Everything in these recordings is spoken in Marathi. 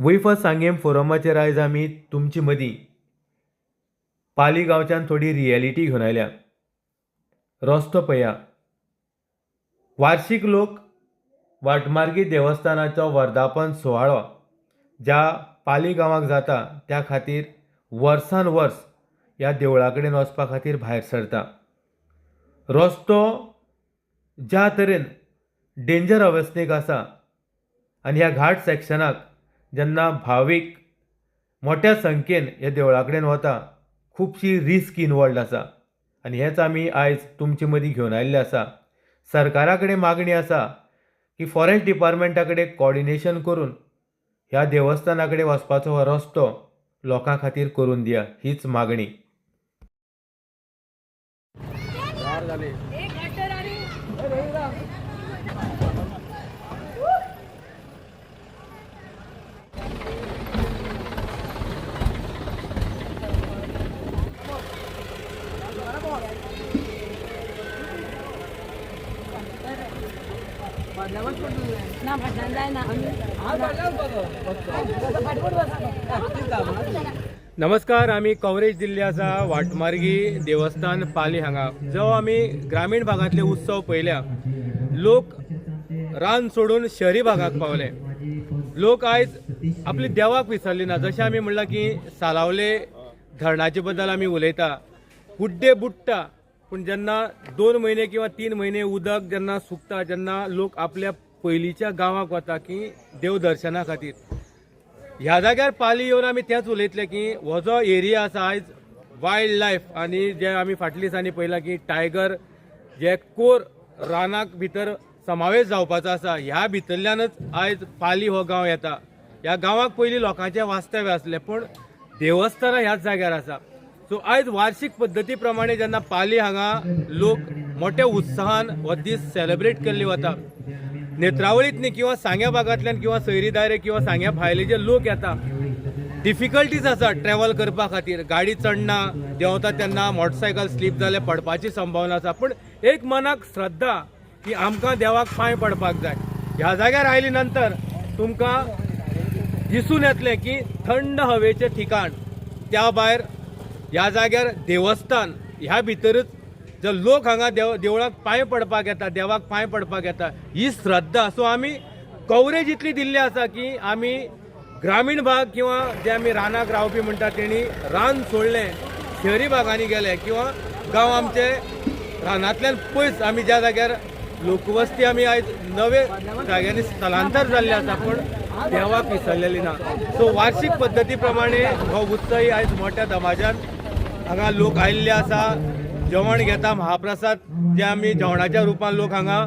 वैफा सांगेम फोरमाचेर आयज आमी तुमचे मदीं पाली गांवच्यान थोडी रियलिटी घेवन आयल्या. रस्तो पळया. वार्षिक लोक वाटमार्गी देवस्थानाचो वर्धापन सुवाळो ज्या पाली गांवाक जाता त्या खातीर वर्सान वर्स ह्या देवळा कडेन वचपा खातीर भायर सरता. रस्तो ज्या तरेन डेंजर अवस्थेक आसा आनी ह्या घाट सॅक्शनाक जेन्ना भावीक मोठ्या संख्येन ह्या देवळा कडेन वता खुबशी रिस्क इनवॉल्ड आसा आनी हेच आमी आयज तुमचे मदीं घेवन आयिल्ले आसा. सरकारा कडेन मागणी आसा की फॉरेस्ट डिपार्टमेंटा कडेन कॉर्डिनेशन करून ह्या देवस्थाना कडेन वचपाचो हो रस्तो लोकां खातीर करून दिया, हीच मागणी. नमस्कार. आमी कवरेज दिल्ली आसा वाटमार्गी देवस्थान पाली हांगा. जो आमी ग्रामीण भागांतले उत्सव पळयल्या, लोक रान सोडून शहरी भागाक पावले. लोक आयज आपली देवाक विसरली ना. जशें आमी म्हणलां की सालावले धरणाचे बद्दल आमी उलयता, कुड्डे बुडटा, पूण जेन्ना 2 म्हयने किंवा 3 म्हयने उदक जेन्ना सुकता, जेन्ना लोक आपल्या पयलींच्या गांवाक वता की देव दर्शना खातीर, ह्या जाग्यार पाली येवन आमी तेंच उलयतले की हो जो एरिया आसा आयज वायल्ड लायफ आनी जे आमी फाटल्या दिसांनी पळयलां की टायगर जे कोर रानाक भितर समावेश जावपाचो आसा, ह्या भितरल्यानच आयज पाली हो गांव येता. ह्या गांवाक पयलीं लोकांचें वास्तव्य आसलें, पूण देवस्थानां ह्याच जाग्यार आसा. सो आयज वार्षिक पद्दती प्रमाणे जेन्ना पाली हांगा लोक मोठ्या उत्साहान हो दीस सेलिब्रेट केल्ले वता, नेत्रावळींतली किंवा सांग्या भागांतल्यान किंवा सयरी दायरे किंवा सांग्या भायले जे लोक येता, डिफिकल्टीज आसा ट्रॅव्हल करपा खातीर. गाडी चडना, देंवता तेन्ना मोटरसायकल स्लीप जाले पडपाची संभावना आसा, पूण एक मनाक श्रद्धा की आमकां देवाक पांय पडपाक जाय. ह्या जाग्यार आयले नंतर तुमकां दिसून येतलें की थंड हवेचें ठिकाण, त्या भायर ह्या जाग्यार देवस्थान, ह्या भितरच जे लोक हांगा देवळाक पांय पडपाक येता, देवाक पांय पडपाक येता, ही श्रद्धा. सो आमी कवरेज इतली दिल्ली आसा की आमी ग्रामीण भाग किंवा जे आमी रानाक रावपी म्हणटा तेणी रान सोडलें, शहरी भागांनी गेले किंवा गांव आमचे रानांतल्यान पयस आमी ज्या जाग्यार लोकवस्ती आमी आयज नवे जाग्यांनी स्थलांतर जाल्ले आसा, पूण देवाक विसरलेली ना. सो वार्षिक पद्दती प्रमाणे हो उत्सव आयज मोठ्या दमाज्यान हांगा लोक आयिल्ले आसा. जेवण घेता, महाप्रसाद जे आमी जेवणाच्या रुपान लोक हांगा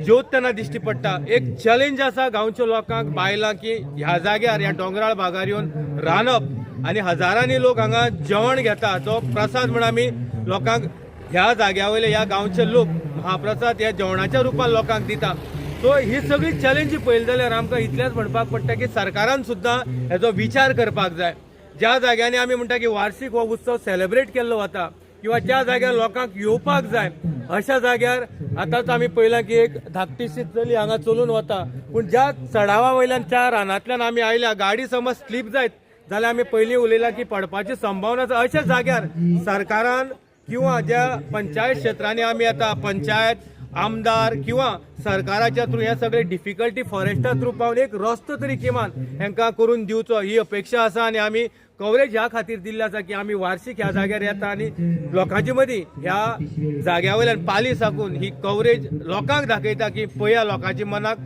जेवत तेन्ना दिश्टी पडटा. एक चॅलेंज आसा गांवच्या लोकांक, बायलांक, की ह्या जाग्यार ह्या दोंगराळ भागार येवन रांदप आनी हजारांनी लोक हांगा जेवण घेता. जो प्रसाद म्हण आमी लोकांक ह्या जाग्या वयले ह्या गांवचे लोक महाप्रसाद ह्या जेवणाच्या रुपान लोकांक दिता. सो ही सगळी चॅलेंजी पळयली जाल्यार आमकां इतलेंच म्हणपाक पडटा की सरकारान सुद्दां हेजो विचार करपाक जाय. ज्या जाग्यांनी आमी म्हणटा की वार्षिक हो उत्सव सेलिब्रेट केल्लो वता किंवा ज्या जाग्यार लोकांक येवपाक जाय, अशा जाग्यार आतांच आमी पळयलां की एक धाकटीशी चली हांगा चलून वता, पूण ज्या चडावा वयल्यान त्या रानांतल्यान आमी आयल्या, गाडी समज स्लीप जायत जाल्यार आमी पयलीं उलयलां की पडपाची संभावना आसा. अशा जाग्यार सरकारान किंवा ज्या पंचायत क्षेत्रांनी आमी येता, पंचायत, आमदार किंवा सरकाराच्या थ्रू हे सगळे डिफिकल्टी फॉरेस्टा थ्रू पावन एक रस्तो तरी किमान हांकां करून दिवचो, ही अपेक्षा आसा. आनी आमी कवरेज ह्या खातीर दिल्ले आसा की आमी वार्षिक ह्या जाग्यार येता आनी लोकांचे मदीं ह्या जाग्या वयल्यान पाली साकून ही कवरेज लोकांक दाखयता की पळया लोकांच्या मनाक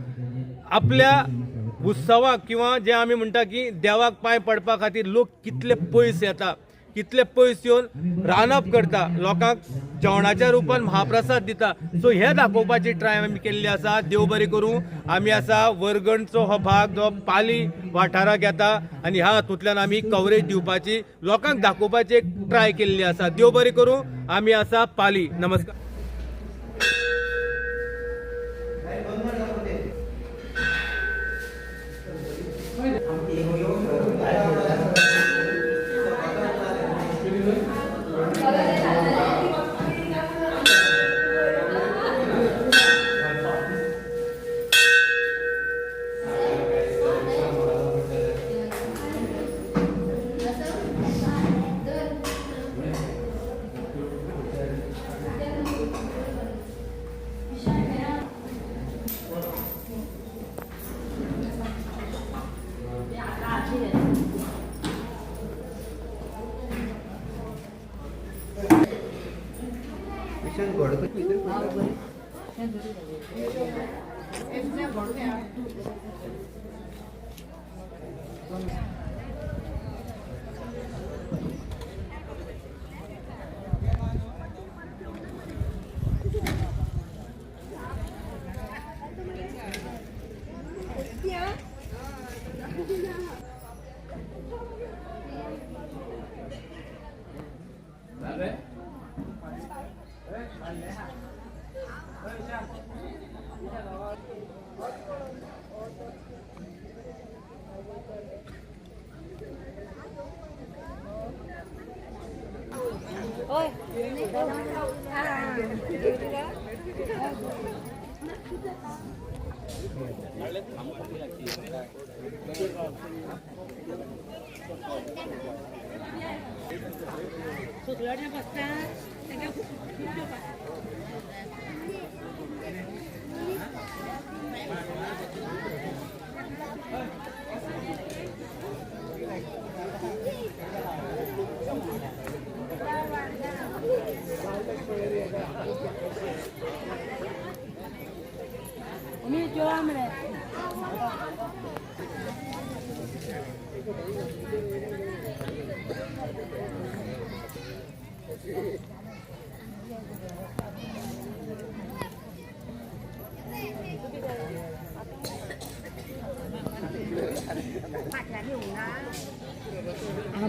आपल्या उत्सवाक किंवा जे आमी म्हणटा की देवाक पांय पडपा खातीर लोक कितले पयस येता, कितले पयस येवन रांदप करता, लोकांक जेवणाच्या रुपान महाप्रसाद दिता. सो हे दाखोवपाची ट्राय आमी केल्ली आसा. देव बरें करूं. आमी आसा वर्गणचो हो भाग जो पाली वाठाराक येता आनी ह्या हातूंतल्यान आमी कवरेज दिवपाची, लोकांक दाखोवपाची एक ट्राय केल्ली आसा. देव बरें करूं. आमी आसा पाली. नमस्कार.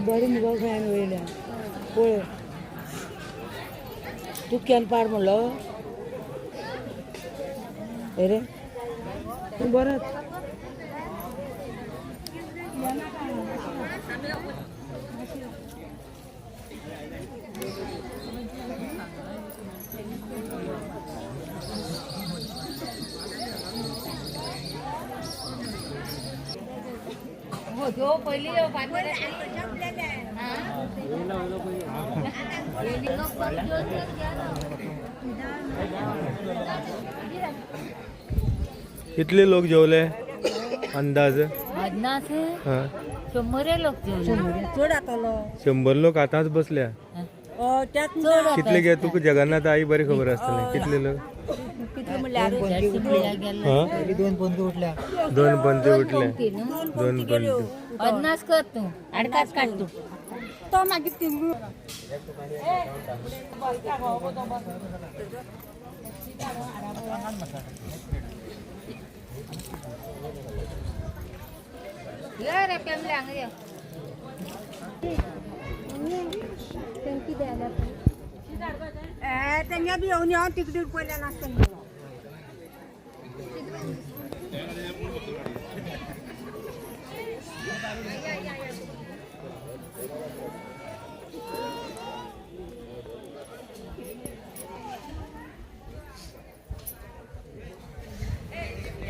बरें मुगो फॅन वयल्या पळय तूं केन्ना पाड म्हणलो रे तूं बरो हो पहिली कितले लोक जेवले अंदाज? अदनास हा 100 लोक जेवले. चड जातलो 100 लोक आताच बसल्या. त्यात कितले गे तुका जगन्नाथ आई बरी खबर असतली. कितले लोक? कितले म्हणल्यार हा दोन पंत उठल्या 2 पंते उठले. 2 पंते. अदनास कर तू अडकाच काढ तू तो मागीर तिंगू ये रे पेमले अंग ये त्यांना बी येऊन येऊन तिकडे पडल्या नासतना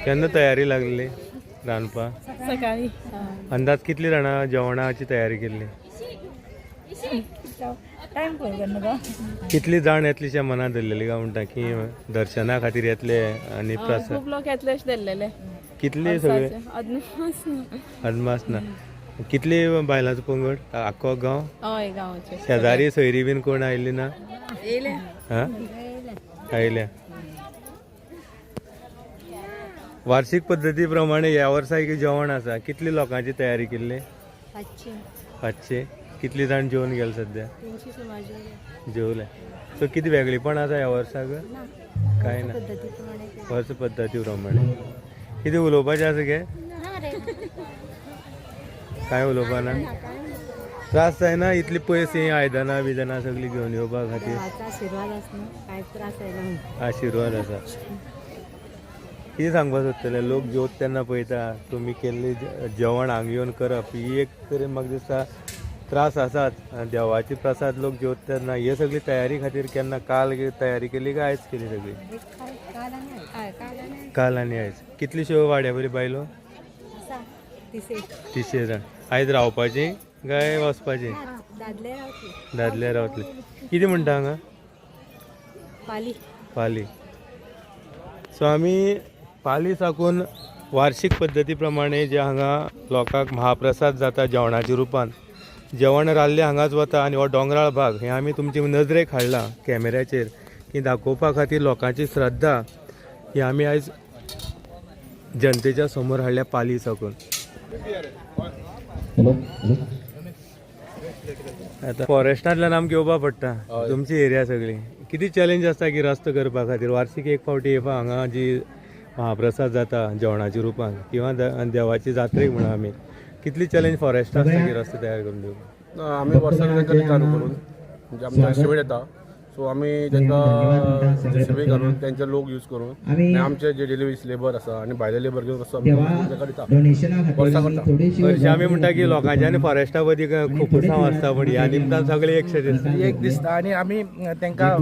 केन्ना तयारी लागली रांदपा? सकाळी अंदाज कितली जाणां जेवणाची तयारी केल्ली? टाइम पळय न्हू गो कितली जाण येतलीशें मनात धरलेली काय म्हणटा की दर्शना खातीर येतले आनी प्रसाद खूप लोक येतले धरलेले कितले सगळे अदमास ना कितली बायलांचो पंगड आख्खो गांव हय गांवचे शेजारी सोयरी बीन कोण आयिल्ली ना? येयले हा आयल्या. वार्षिक पद्दती प्रमाणे ह्या वर्सा एक जेवण आसा. कितली लोकांची तयारी केल्ली? 500. कितली जाण जेवून गेले सध्या? जेवले. सो किती वेगळीपण आसा ह्या वर्साक? काय ना वर्ष पद्दती प्रमाणे. कितें उलोवपाचें आसा गे? काय उलोवपा ना? त्रास जायना इतली पयस आयदनां बिदनां सगळीं घेवन येवपा खातीर? आशीर्वाद आसना कांय त्रास जायना. आशिर्वाद आसा. कितें सांगपाक सोदतले लोक जेवता तेन्ना पळयता तुमी केल्ली जेवण हांगा येवन करप ही एक तरी म्हाका दिसता त्रास आसात. देवाची प्रसाद लोक जेवता तेन्ना हे सगळी तयारी खातीर केन्ना काल तयारी केली काय आयज केली सगळी? काल आनी आयज. कितल्योश्यो वाड्या बरी बायलो? 300 जाण. आयज रावपाची काय वचपाची? दादले रावतले. कितें म्हणटा हांगा? पाली. सो आमी पाली साकून वार्षिक पद्दती प्रमाणे जे हांगा लोकांक महाप्रसाद जाता जेवणाच्या रुपान जेवण राल्लें हांगाच वता आनी हो दोंगराळ भाग हे आमी तुमचे नजरेक हाडला कॅमेऱ्याचेर की दाखोवपा खातीर लोकांची श्रद्धा ही आमी आयज जनतेच्या समोर हाडल्या पाली साकून. आता फॉरेस्टांतल्यान आमकां येवपा पडटा, तुमची एरिया सगळी. किती चॅलेंज आसता की रस्तो करपा खातीर? वार्षिक एक फावटी येवपा हांगा जी महाप्रसाद जाता जेवणाच्या रुपान किंवा देवाची जात्रेक म्हणून आमी, कितली चॅलेंज फॉरेस्ट आसता की रस्तो तयार करून दिवपाक? आम्ही वर्साक चालू करून म्हणजे आमच्या एस्टिमेट येता, सो आम्ही तांकां जेसीबी घालून त्यांचे लोक यूज करून आनी आमचे जे डिलिव्हरी लेबर आसा आनी भायले लेबर घेवन रस्तो आमी तांकां दिता वर्साक करता. हरशीं आमी म्हणटा की लोकांच्या आनी फॉरेस्टा मदीं खूब उसांव आसता, पण ह्या निमतान सगळे एक दिसता आनी आमी तांकां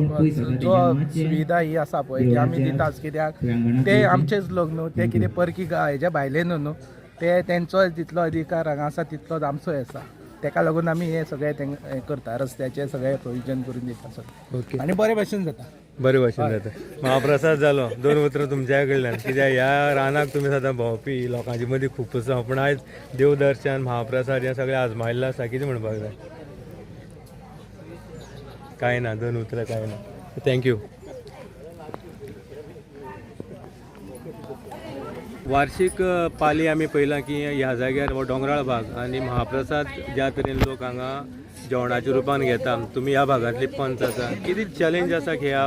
जो सुविधा ही आसा पळय ती आमी दिताच. कित्याक ते आमचेच लोक न्हू, ते कितें परकी हेजे भायले न्हू, ते तेंचो जितलो अधिकार हांगा आसा तितलोच आमचोय आसा. तेका लागून आमी हे सगळे हे करता, रस्त्याचे सगळे प्रोविजन करून दिता सगळे. ओके, आनी बरे भशेन जाता. बरे भशेन जाता. महाप्रसाद जालो, 2 उतरां तुमच्या कडल्यान. कित्याक ह्या रानाक तुमी सदां भोंवपी, लोकांचे मदीं खूब उसांव, पण आयज देवदर्शन महाप्रसाद हें सगळें आजमायिल्लें आसा. कितें म्हणपाक जाय? कांय ना, 2 उतरां कांय ना. थँक्यू. वार्षिक पाली आमी पळयलां की ह्या जाग्यार हो दोंगराळ भाग आनी महाप्रसाद ज्या तरेन लोक हांगा जेवणाच्या रुपान घेता. तुमी ह्या भागांतले पंच आसा, कितें चॅलेंज आसा की ह्या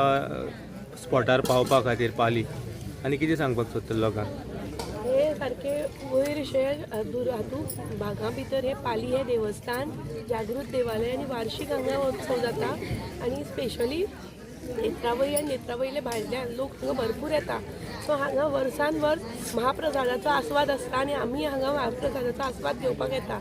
स्पॉटार पावपा खातीर पाली, आनी कितें सांगपाक सोदता लोकांक? हे सारखे वयरशे हातूंत भागा भितर हे पाली हे देवस्थान जागृत देवालय आनी वार्षिक हांगा उत्सव जाता. आनी स्पेशली नेत्रावळी आनी नेत्रावळीले भायल्यान लोक हांगा भरपूर येता. सो हांगा वर्सान वर्स महाप्रसादाचो आस्वाद आसता आनी आमी हांगा महाप्रसादाचो आस्वाद घेवपाक येता.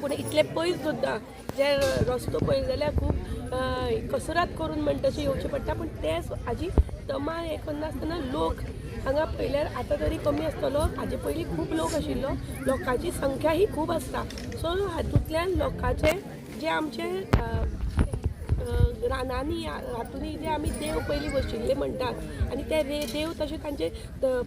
पूण इतले पयस सुद्दां जे रस्तो पळयत जाल्यार खूब कसरत करून म्हणटा तशें येवचें पडटा. पूण तेच हाजी तमाम हे करनासतना लोक हांगा पयल्यार आतां तरी कमी आसतलो, हाजे पयलीं खूब लोक आशिल्लो, लोकांची संख्या ही खूब आसता. सो हातूंतल्यान लोकांचे जे आमचे रानांनी हातूंनी जे आमी देव पयलीं बशिल्ले म्हणटात आनी ते देव तशें तांचे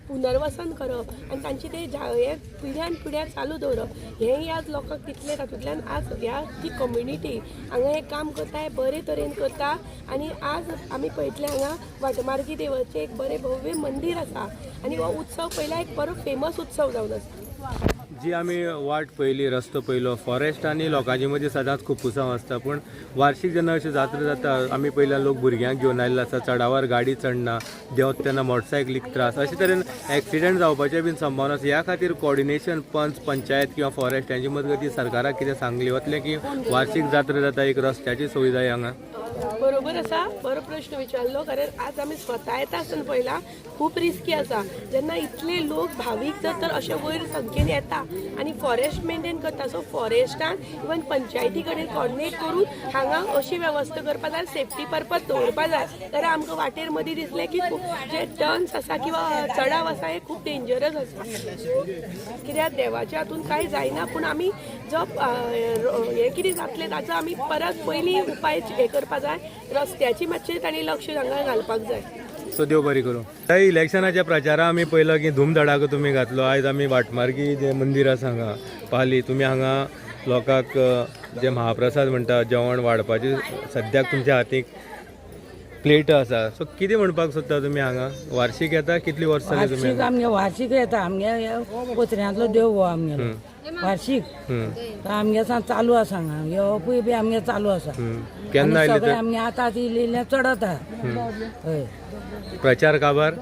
पुनर्वसन करप आनी तांचे ते हे पिढ्यान पिढ्या चालू दवरप हेंय आज लोकांक तितले तातूंतल्यान आज ह्या जी कम्युनिटी हांगा हें काम करता हें बरे तरेन करता. आनी आज आमी पळयतले हांगा वाटमार्गी देवाचें एक बरें भव्य मंदीर आसा आनी हो उत्सव पयला एक बरो फेमस उत्सव जावन आसा. जी आमी वाट पयली, रस्तो पयलो, फॉरेस्ट आनी लोकांचे मदीं सदांच खूब उसांव आसता. पूण वार्षिक जेन्ना अशें जात्रा जाता, आमी पयल्या लोक भुरग्यांक घेवन आयिल्ले आसा, चडावर गाडी चडना, देंवता तेन्ना मोटरसायकलीक त्रास, अशे तरेन एक्सिडेंट जावपाचे बीन संभावना आसा. ह्या खातीर कॉर्डिनेशन पंचायत किंवा फॉरेस्ट हांचे मजगती सरकाराक कितें सांगली वतलें की वार्षिक जात्रा जाता, एक रस्त्याची सोय जाय हांगा? बरोबर आसा, बरो प्रश्न विचारलो. कारण आज आमी स्वता येता आसतना पळयला खूब रिस्की आसा. जेन्ना इतले लोक भावीक तर अशे वयर संख्येन येता आनी फॉरेस्ट मेंटेन करता. सो फॉरेस्टान इवन पंचायती कडेन कॉर्डिनेट करून हांगा अशी वेवस्था करपा जाय, सेफ्टी पर्पज दवरपा जाय. तर आमकां वाटेर मदीं दिसलें की जे टर्न्स आसा किंवा चडाव आसा हे खूब डेंजरस आसा. कित्याक देवाच्या हातून कांय जायना, पूण आमी जो हे कितें जातलें ताचो आमी परत पयलीं उपाय हे करपा जाय. रस्त्याची मातशें तांणी लक्ष हांगा घालपाक जाय. सो देव बरी करूं. त्या इलेक्शनाच्या प्रचाराक आमी पळयलो की धूमधडाको तुमी घातलो. आयज आमी वाटमार्गी जे मंदीर आसा हांगा पाली, तुमी हांगा लोकांक जे महाप्रसाद म्हणटा जेवण वाडपाचे सद्याक तुमच्या हातीक प्लेट आसा. सो कितें म्हणपाक सोदता तुमी हांगा? वार्षिक येता, कितली वर्सां जाली तुमी? आमगे वार्षिक येता, आमगे कोचऱ्यांतलो देव हो आमगे वार्षिक आमगे चालू आसा हांगा. येवपूय बी आमगे चालू आसा. केन्ना आयले सगळे आमगे आतां इल्लें चडता. हय, प्रचार काबार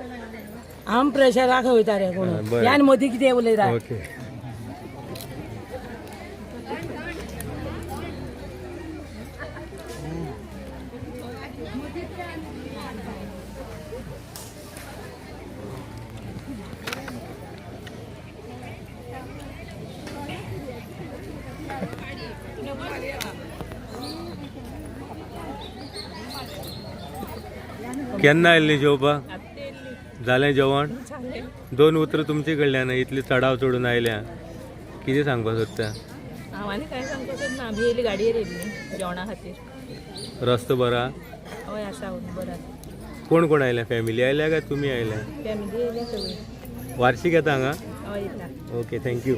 आम प्रेशराक वयता रे कोण ह्यान मदीं कितें उलयता. ओके. केन्ना आयल्ली जेवपाक? जालें जेवण? 2 उतरां तुमचे कडल्यान इतली चडाव चडून आयल्या, कितें सांगपाक सोदता? हांव आनी कांय सांगपाक सोदना. आमी येयली गाडयेर येयल्ली जेवणा खातीर. रस्तो बरा? हय आसा बरा. कोण कोण आयल्या? फॅमिली आयल्या काय तुमी आयल्या? फॅमिली येयल्या सगळी. वार्षिक येता हांगा? हय येता. Okay, thank you.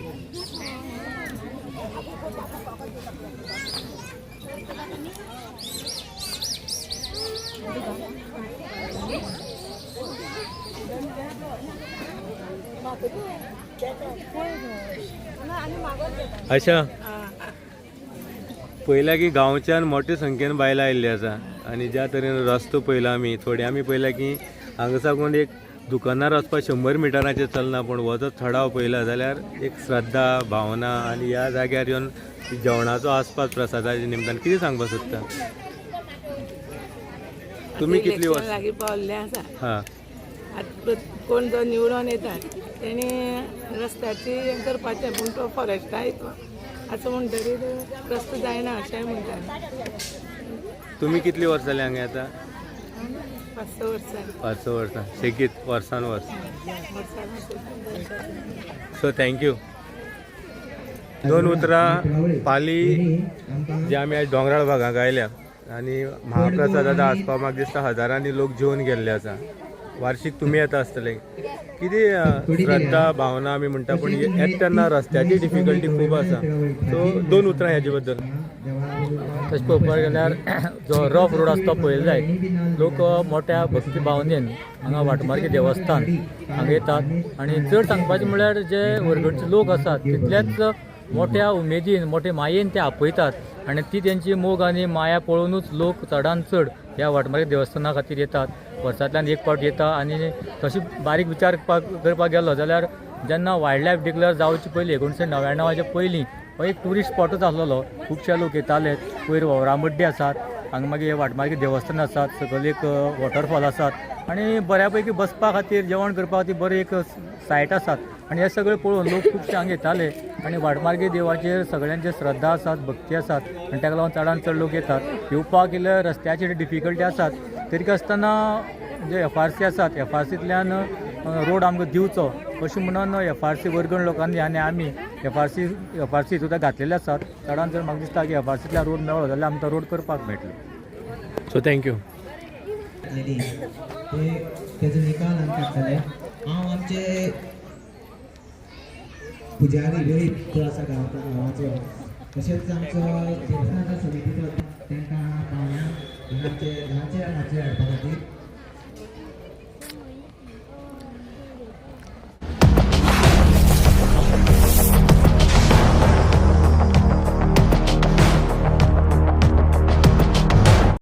अशा पयला की गांवच्यान मोठ्या संख्येन बायलां आयिल्लीं आसा आनी ज्या तरेन रस्तो पयला आमी पयला की हांगा साकून एक दुकानार वचपाक 100 मिटराचेर चलना, पूण हो जर चढाव पयला जाल्यार एक श्रद्धा भावना आनी ह्या जाग्यार येवन जेवणाचो आस्पाद प्रसादाच्या निमतान कितें सांगपाक सोदता तुम्ही कितली वर्स लागीं पावल्लें आसा. हां आतां कोण जो निवडून येतात तेणी रस्त्याची हें करपाचें, पूण तो फॉरेस्टा येतो असं म्हणटकीर रस्तो जायना अशें म्हणटात. तुम्ही कितली वर्स जाली हांगा येता 5-6 वर्सां 5 वर्सां सेगीत वर्सान वर्स. So thank you. 2 उतरां पाली जे आमी आज डोंगराळ भागाक आयल्या आनी महाप्रसाद आतां आसपाक म्हाका दिसता हजारांनी लोक जेवन गेल्ले आसा. वार्षिक तुमी येता आसतले कितें श्रद्धा भावना आमी म्हणटा, पूण येता तेन्ना रस्त्याची डिफिकल्टी खूब आसा. सो 2 उतरां हेजे बद्दल. तशें पळोवपाक गेल्यार जो रफ रोड आसा तो पळयलो जायत. लोक मोठ्या भक्ती भावनेन हांगा वाटमार्गी देवस्थान हांगा येतात आनी चड सांगपाचें म्हळ्यार जे वरगडचे लोक आसात तितलेच मोठ्या उमेदीन मोठे मायेन ते आपयतात आनी ती तेंची मोग आनी माया पळोवनूच लोक चडान चड ह्या वाटमार्गी देवस्थाना खातीर येतात. वर्सांतल्यान एक फावट येता आनी तशी बारीक विचार करपाक गेलो जाल्यार जेन्ना वायल्ड लायफ डिक्लेअर जावचे पयलीं 1999 पयलीं हो एक ट्युरिस्ट स्पॉटूच आसलेलो. खुबशे लोक येताले. वयर वावरामड्डी आसात, हांगा मागीर वाटमार्गी देवस्थान आसात, सकयल एक वॉटरफॉल आसात आनी बऱ्यापैकी बसपा खातीर जेवण करपा खातीर बरें एक सायट आसात. आनी हे सगळे पळोवन लोक खुबशे हांगा येताले आनी वाटमार्गी देवाचेर सगळ्यांचे श्रद्धा आसात, भक्ती आसात आनी ताका लागून चडान चड लोक येतात. येवपाक इल्ले रस्त्याचेर डिफिकल्टी आसात तरी आसतना जे FRC आसात FRCंतल्यान रोड आमकां दिवचो अशें म्हणून FRC वर्गण लोकांनी आनी आमी FRC सुद्दां घातलेले आसात. चडान चड म्हाका दिसता की FRCंतल्यान रोड मेळ्ळो जाल्यार आमकां रोड करपाक मेळटलो. So thank you. तेजो निकाल आमी काडटले. हांव आमचे पुजारी रोहित जो आसा गांवाचो तशेंच आमचो देवस्थानाचो समितीचो तांकां पावण्यां हांगाचे हाडपा खातीर